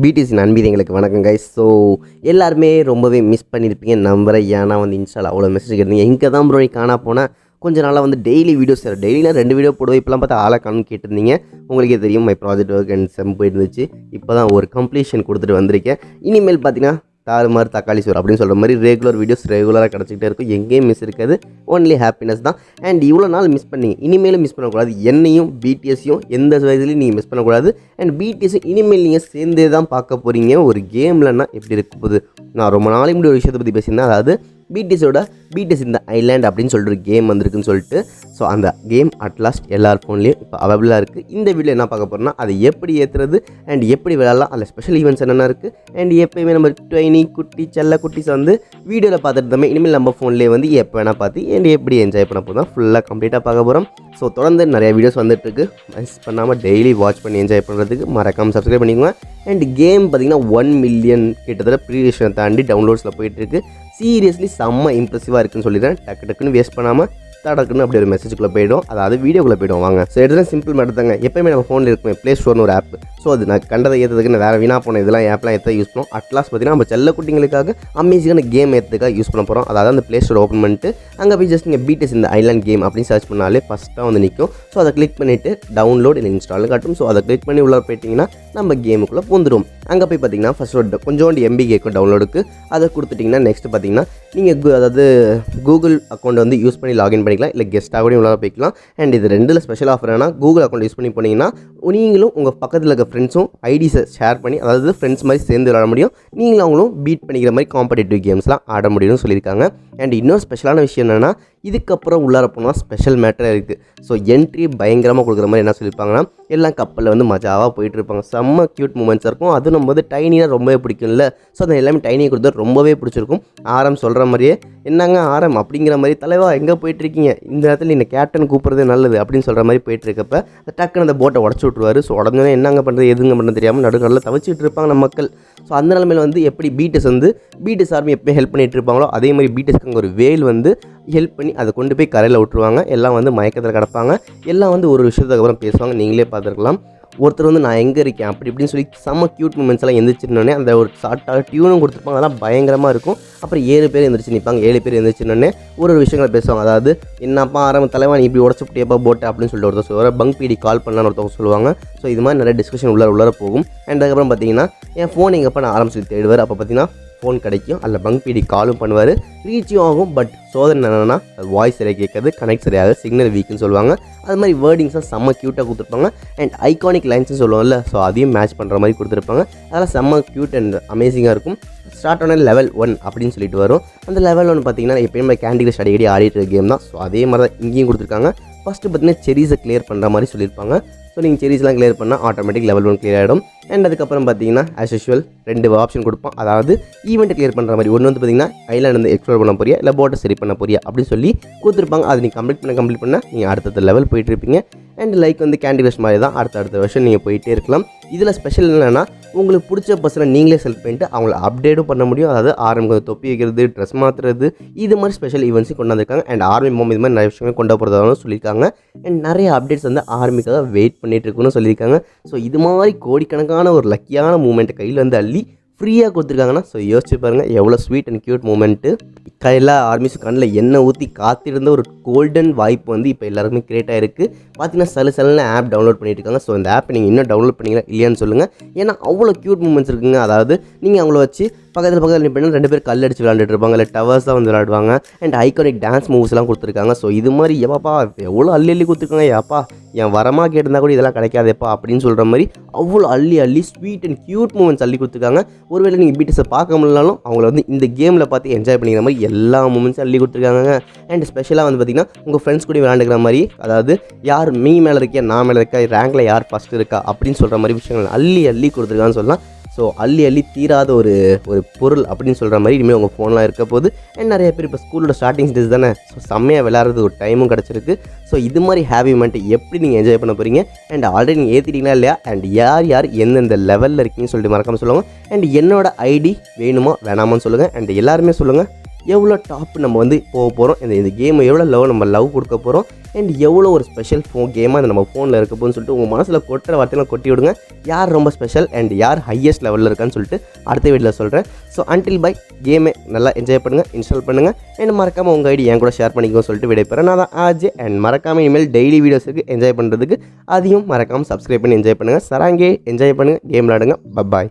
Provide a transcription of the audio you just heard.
BDC நண்பீங்களுக்கு வணக்கம் guys. So எல்லாருமே ரொம்பவே மிஸ் பண்ணியிருப்பீங்க நம்புறேன். ஏன்னா வந்து இன்ஸ்டாவில் அவ்வளோ மெசேஜ் கேட்டீங்க, எங்கே தான் ப்ரோ நீ காணா போனால் கொஞ்சம் நாளாக வந்து டெய்லி வீடியோஸ் டெய்லியில் 2 வீடியோ போடுவோம். இப்போலாம் பார்த்தா ஆளை காணுன்னு கேட்டிருந்தீங்க. உங்களுக்கே தெரியும் மை ப்ராஜெக்ட் ஒர்க் அண்ட் செம் போயிருந்துச்சு. இப்போ தான் ஒரு கம்ப்ளீஷன் கொடுத்துட்டு வந்திருக்கேன். இனிமேல் பார்த்தீங்கன்னா தாறுமாறு தக்காளி சோறு அப்படின்னு சொல்கிற மாதிரி ரெகுலர் வீடியோஸ் ரெகுலராக கிடச்சிக்கிட்டே இருக்கும். எங்கேயும் மிஸ் இருக்காது, ஒன்லி ஹாப்பினஸ் தான். அண்ட் இவ்வளோ நாள் மிஸ் பண்ணீங்க, இனிமேலும் மிஸ் பண்ணக்கூடாது. என்னையும் பிடிஎஸையும் எந்த வயதுலையும் நீங்கள் மிஸ் பண்ணக்கூடாது. அண்ட் பிடிஎஸும் இனிமேல் நீங்கள் சேர்ந்தே தான் பார்க்க போகிறீங்க. ஒரு கேம்லன்னா எப்படி இருக்க போகுது, நான் ரொம்ப நாளைக்கு முன்னாடி ஒரு விஷயத்தை பற்றி பேசியிருந்தேன். அதாவது பிடிஎஸ் இந்த ஐலாண்ட் அப்படின்னு சொல்லிட்டு ஒரு கேம் வந்திருக்குன்னு சொல்லிட்டு. ஸோ அந்த கேம் அட்லாஸ்ட் எல்லார் ஃபோன்லேயும் இப்போ அவைலபிளாக இருக்குது. இந்த வீடியோ என்ன பார்க்க போகிறோம்னா அதை எப்படி ஏற்றுறது அண்ட் எப்படி விளையாடலாம், அதில் ஸ்பெஷல் ஈவெண்ட்ஸ் என்னென்ன இருக்குது. அண்ட் எப்போயுமே நம்ம ட்வைனி குட்டி செல்ல குட்டிஸ் வந்து வீடியோவில் பார்த்துட்டு இருந்தோமே, இனிமேல் நம்ம ஃபோன்லேயே வந்து எப்போ வேணால் பார்த்து அண்ட் எப்படி என்ஜாய் பண்ண போதும் ஃபுல்லாக கம்ப்ளீட்டாக பார்க்க போகிறோம். ஸோ தொடர்ந்து நிறைய வீடியோஸ் வந்துட்டுருக்கு. மிஸ் பண்ணாமல் டெய்லி வாட்ச் பண்ணி என்ஜாய் பண்ணுறதுக்கு மறக்காமல் சப்ஸ்கிரைப் பண்ணிக்கோங்க. அண்ட் கேம் பார்த்திங்கன்னா 1 மில்லியன் கிட்டத்தட்ட ப்ரீவியஸை தாண்டி டவுன்லோட்ஸில் போயிட்டுருக்கு. சீரியஸ்லி செம்ம இம்ப்ரெசிவாக இருக்குன்னு சொல்லிடுறேன். டக்குன்னு வேஸ்ட் பண்ணாமல் டக்குன்னு அப்படி ஒரு மெசேஜுக்குள்ளே போய்டும், அதாவது வீடியோக்குள்ளே போய்டும். வாங்க. ஸோ எடுத்துகிட்டு சிம்பிள் மேட்டர் தாங்க. எப்போயுமே நம்ம ஃபோனில் இருக்குமே ப்ளே ஸ்டோர்னு ஒரு ஆப். ஸோ அது நான் கண்டதை ஏற்றதுக்கு நான் வேறு வீணாக போன இதெல்லாம் ஆப்லாம் ஏற்ற யூஸ் பண்ணோம். அட்லாஸ்ட் பார்த்திங்கன்னா நம்ம செல்ல குட்டிங்களுக்காக அமேசிங்கான கேம் ஏற்றுக்காக யூஸ் பண்ண போகிறோம். அதாவது அந்த ப்ளே ஸ்டோர் ஓப்பன் பண்ணிட்டு அங்கே போய் ஜஸ்ட் நீங்கள் பிடிஎஸ் இந்த ஐலாண்ட் கேம் அப்படின்னு சர்ச் பண்ணாலே ஃபஸ்ட்டாக வந்து நிற்கும். ஸோ அதை கிளிக் பண்ணிவிட்டு டவுன்லோட் இல்லை இன்ஸ்டால்னு காட்டும். ஸோ அதை கிளிக் பண்ணி உள்ளே போயிட்டிங்கன்னா நம்ம கேமுக்குள்ளே பூந்துடும். அங்கே போய் பார்த்தீங்கன்னா ஃபஸ்ட் கொஞ்சோண்டு எம்பி கேட்கும் டவுன்லோடுக்கு. அதை கொடுத்துட்டிங்கன்னா நெக்ஸ்ட் பார்த்தீங்கன்னா நீங்கள் அதாவது கூகுள் அக்கௌண்ட் வந்து யூஸ் பண்ணி லாகின் பண்ணிக்கலாம், இல்லை கெஸ்ட்டாக கூட உள்ளே போய்க்கலாம். அண்ட் இது ரெண்டில் ஸ்பெஷல் ஆஃபர் ஏன்னா கூகுள் அக்கௌண்ட் யூஸ் பண்ணி போனீங்கன்னா நீங்களும் உங்கள் பக்கத்தில் இருக்க ஃப்ரெண்ட்ஸும் ஐடிஸை ஷேர் பண்ணி, அதாவது ஃப்ரெண்ட்ஸ் மாதிரி சேர்ந்து விளாட முடியும். நீங்களும் அவங்களும் பீட் பண்ணிக்கிற மாதிரி காம்படிட்டிவ் கேம்ஸ்லாம் ஆட முடியும்னு சொல்லியிருக்காங்க. அண்ட் இன்னொரு ஸ்பெஷலான விஷயம் என்னென்னா, இதுக்கப்புறம் உள்ளார போனால் ஸ்பெஷல் மேட்டராக இருக்குது. ஸோ என்ட்ரி பயங்கரமாக கொடுக்குற மாதிரி என்ன சொல்லியிருப்பாங்கன்னா, எல்லாம் கப்பலில் வந்து மஜாவாக போயிட்டு இருப்பாங்க. செம்ம க்யூட் மூமெண்ட்ஸாக இருக்கும். அதுவும் நம்ம வந்து டைனியாக ரொம்பவே பிடிக்கும்ல. ஸோ அந்த எல்லாமே டைனியை கொடுத்தா ரொம்பவே பிடிச்சிருக்கும். ஆரம் சொல்கிற மாதிரியே, என்னங்க ஆரம் அப்படிங்கிற மாதிரி, தலைவா எங்கே போயிட்டுருக்கீங்க, இந்த இடத்துல இந்த கேப்டன் கூப்பிட்றதே நல்லது அப்படின்னு சொல்கிற மாதிரி போயிட்டுருக்கப்ப டக்குன்னு அந்த போட்டை உடச்சி விட்ருவார். ஸோ உடனே என்னங்க பண்ணுறது எதுங்க பண்ணுறது தெரியாமல் நடுக்கடலில் தவிச்சிட்டு இருப்பாங்க நம்ம மக்கள். ஸோ அந்த நிலைமையில் வந்து எப்படி பிடிஎஸ் ஆர்மி எப்போயும் ஹெல்ப் பண்ணிகிட்டு இருப்பாங்களோ அதே மாதிரி பிடிஎஸ்க்கு அங்கே ஒரு வேல் வந்து ஹெல்ப் பண்ணி அதை கொண்டு போய் கரையில் விட்டுருவாங்க. எல்லாம் வந்து மயக்கத்தில் கிடப்பாங்க. எல்லாம் வந்து ஒரு விஷயத்துக்கு அப்புறம் பேசுவாங்க. நீங்களே பார்த்துருக்கலாம். ஒருத்தர் வந்து நான் எங்கே இருக்கேன் அப்படி இப்படின்னு சொல்லி செம்ம க்யூட் மூமெண்ட்ஸ் எல்லாம் எந்திரிச்சிருந்தோடனே அந்த ஒரு ஷார்ட்டாக டியூனும் கொடுத்துருப்பாங்க. அதெல்லாம் பயங்கரமாக இருக்கும். அப்புறம் 7 பேர் எந்திரிச்சு நிற்பாங்க. 7 பேர் எந்திரிச்சிருந்தோடனே ஒரு விஷயங்களை பேசுவாங்க. அதாவது என்னப்பா ஆரம்ப தலைவன் இப்படி உடச்சு புட்டியப்பா போட்டு அப்படின்னு சொல்லிட்டு ஒருத்தர் சொல்லுவார். பங்க் பிடி கால் பண்ணலான்னு ஒருத்தவங்க சொல்லுவாங்க. ஸோ இது மாதிரி நிறைய டிஸ்கஷன் உள்ளார போகும். அண்ட் அதுக்கப்புறம் பார்த்தீங்கன்னா என் ஃபோன் எங்கப்பா நான் ஆரம்பிச்சு தேடுவார். அப்போ பார்த்தீங்கன்னா ஃபோன் கிடைக்கும். அதில் பங்க் பிடி காலும் பண்ணுவார், ரீச்சும் ஆகும். பட் சோதனை என்னென்னா வாய்ஸ் சரியாக கேட்காது, கனெக்ட் சரியாக, சிக்னல் வீக்குன்னு சொல்லுவாங்க. அது மாதிரி வேர்டிங்ஸ்லாம் செம்ம க்யூட்டாக கொடுத்துருப்பாங்க. அண்ட் ஐகானிக் லைன்ஸ்னு சொல்லுவோம்ல, ஸோ அதையும் மேட்ச் பண்ணுற மாதிரி கொடுத்துருப்பாங்க. அதெல்லாம் செம்ம க்யூட் அண்ட் அமேசிங்காக இருக்கும். ஸ்டார்ட் ஆன லெவல் 1 அப்படின்னு சொல்லிட்டு வரும். அந்த லெவல் 1 பார்த்தீங்கன்னா எப்பயும் நம்ம கேண்டி கிரஷ் அடிக்கடி ஆடிட்டு இருக்க கேம் தான். ஸோ அதே மாதிரி தான் இங்கேயும் கொடுத்துருக்காங்க. ஃபஸ்ட்டு பார்த்தீங்கன்னா செரீஸை கிளியர் பண்ணுற மாதிரி சொல்லியிருப்பாங்க. ஸோ நீங்கள் செரீஸ்லாம் கிளியர் பண்ணால் ஆட்டோமேட்டிக் லெவல் 1 கிளியர் ஆகிடும். அண்ட் அதுக்கப்புறம் பார்த்தீங்கன்னா ஆஸ் யூஷுவல் 2 ஆப்ஷன் கொடுப்போம். அதாவது ஈவெண்ட்டை கிளியர் பண்ணுற மாதிரி ஒன்று வந்து பார்த்தீங்கன்னா ஐலாண்ட் வந்து எக்ஸ்ப்ளோர் பண்ண போறியா இல்லை போட்டை சரி பண்ண போறியா அப்படின்னு சொல்லி கொடுத்துருப்பாங்க. அது நீங்கள் கம்ப்ளீட் பண்ண நீங்கள் அடுத்த லெவல் போயிட்டுருப்பீங்க. அண்ட் லைக் வந்து கேண்டி கிரஷ் மாதிரி தான் அடுத்த வருஷம் நீங்கள் போயிட்டே இருக்கலாம். இதில் ஸ்பெஷல் என்னென்னா, உங்களுக்கு பிடிச்ச பர்சனை நீங்களே செலக்ட் பண்ணிட்டு அவங்கள அப்டேட்டும் பண்ண முடியும். அதாவது ஆர்மி தொப்பி வைக்கிறது, ட்ரெஸ் மாற்றுறது, இது மாதிரி ஸ்பெஷல் ஈவெண்ட்ஸும் கொண்டு வந்திருக்காங்க. அண்ட் ஆர்மி மோம் இது மாதிரி நிறைய விஷயங்கள் கொண்டு போகிறதாகவும் சொல்லியிருக்காங்க. அண்ட் நிறைய அப்டேட்ஸ் வந்து ஆர்மிக்காக வெயிட் பண்ணிட்டு இருக்குன்னு சொல்லியிருக்காங்க. ஸோ இது மாதிரி கோடிக்கணக்கான ஒரு லக்கியான மூமெண்ட்டை கையில் வந்து அள்ளி ஃப்ரீயாக கொடுத்துருக்காங்கன்னா, ஸோ யோசிச்சு பாருங்கள் எவ்வளோ ஸ்வீட் அண்ட் க்யூட் மூமெண்ட்டு. எல்லா ஆர்மிஸும் கண்ணில் எண்ணெய் ஊற்றி காத்திருந்த ஒரு கோல்டன் வாய்ப்பு வந்து இப்போ எல்லாருக்குமே கிரியேட் ஆகிருக்கு. பார்த்தீங்கன்னா சலுன்னு ஆப் டவுன்லோட் பண்ணிட்டு இருக்காங்க. ஸோ இந்த ஆப்பை நீங்கள் இன்னும் டவுன்லோட் பண்ணிங்களா இல்லையான்னு சொல்லுங்கள். ஏன்னா அவ்வளோ க்யூட் மூமெண்ட்ஸ் இருக்குங்க. அதாவது நீங்கள் அவங்கள வச்சு பக்கத்தில் நிற்பேன் 2 பேர் கல் அடிச்சு விளாண்டுட்டு இருப்பாங்க, இல்லை டவர்ஸாக வந்து விளாடுவாங்க. அண்ட் ஐகானிக் டான்ஸ் மூவ்ஸ்லாம் கொடுத்துருக்காங்க. ஸோ இது மாதிரி எப்பாப்பா எவ்வளோ அள்ளி கொடுத்துருக்காங்க. ஏப்பா என் வரமாக கேட்டிருந்தா கூட இதெல்லாம் கிடைக்காதேப்பா அப்படின்னு சொல்கிற மாதிரி அவ்வளோ அள்ளி ஸ்வீட் அண்ட் க்யூட் மூமெண்ட்ஸ் அள்ளி கொடுத்துருக்காங்க. ஒருவேளை நீங்கள் பிடிஎஸை பார்க்க முடியலனாலும் அவங்கள வந்து இந்த கேமில் பார்த்து என்ஜாய் பண்ணிக்கிற மாதிரி எல்லா மூமெண்ட்ஸும் அள்ளி கொடுத்துருக்காங்க. அண்ட் ஸ்பெஷலாக வந்து பார்த்திங்கன்னா உங்கள் ஃப்ரெண்ட்ஸ் கூட விளாண்டுக்கிற மாதிரி, அதாவது யார் மீ மேலே இருக்கா நான் மேலே இருக்கா, ரேங்கில் யார் ஃபஸ்ட்டு இருக்கா அப்படின்னு சொல்கிற மாதிரி விஷயங்கள் அள்ளி கொடுத்துருக்கான்னு சொல்லலாம். ஸோ அள்ளி தீராத ஒரு பொருள் அப்படின்னு சொல்கிற மாதிரி இனிமேல் உங்கள் ஃபோன்லாம் இருக்க போது. அண்ட் நிறைய பேர் இப்போ ஸ்கூலோட ஸ்டார்டிங் ஸ்டேஜ் தானே, ஸோ செம்மையாக விளையாடுறது ஒரு டைமும் கிடச்சிருக்கு. ஸோ இது மாதிரி ஹாப்பி மூமெண்ட்டை எப்படி நீங்கள் என்ஜாய் பண்ண போகிறீங்க, அண்ட் ஆல்ரெடி நீங்கள் ஏற்றிட்டீங்களா இல்லையா, அண்ட் யார் எந்தெந்த லெவலில் இருக்கீங்கன்னு சொல்லிட்டு மறக்காமல் சொல்லுவாங்க. அண்ட் என்னோட ஐடி வேணுமா வேணாமான்னு சொல்லுங்கள். அண்ட் எல்லாருமே சொல்லுங்கள் எவ்வளோ டாப் நம்ம வந்து போக போகிறோம், இந்த கேமை எவ்வளோ நம்ம லவ் கொடுக்க போகிறோம், அண்ட் எவ்வளோ ஒரு ஸ்பெஷல் கேமாக அது நம்ம ஃபோனில் இருக்க போகுன்னு சொல்லிட்டு உங்கள் மனசில் கொட்டுற வார்த்தையெல்லாம் கொட்டி விடுங்க. யார் ரொம்ப ஸ்பெஷல் அண்ட் யார் ஹையஸ்ட் லெவலில் இருக்கான்னு சொல்லிட்டு அடுத்த வீடியோவில் சொல்கிறேன். ஸோ அன்டில் பை, கேமை நல்லா என்ஜாய் பண்ணுங்கள், இன்ஸ்டால் பண்ணுங்கள், அண்ட் மறக்காமல் உங்கள் ஐடி என் கூட ஷேர் பண்ணிக்கோன்னு சொல்லிட்டு விடைபெறேன். நான் தான் ஆஜே, அண்ட் மறக்காமல் இனிமேல் டெய்லி வீடியோஸுக்கு என்ஜாய் பண்ணுறதுக்கு அதையும் மறக்காமல் சப்ஸ்கிரைப் பண்ணி என்ஜாய் பண்ணுங்கள். சராங்கே என்ஜாய் பண்ணுங்கள், கேம் விளாடுங்க. பப்பாய்.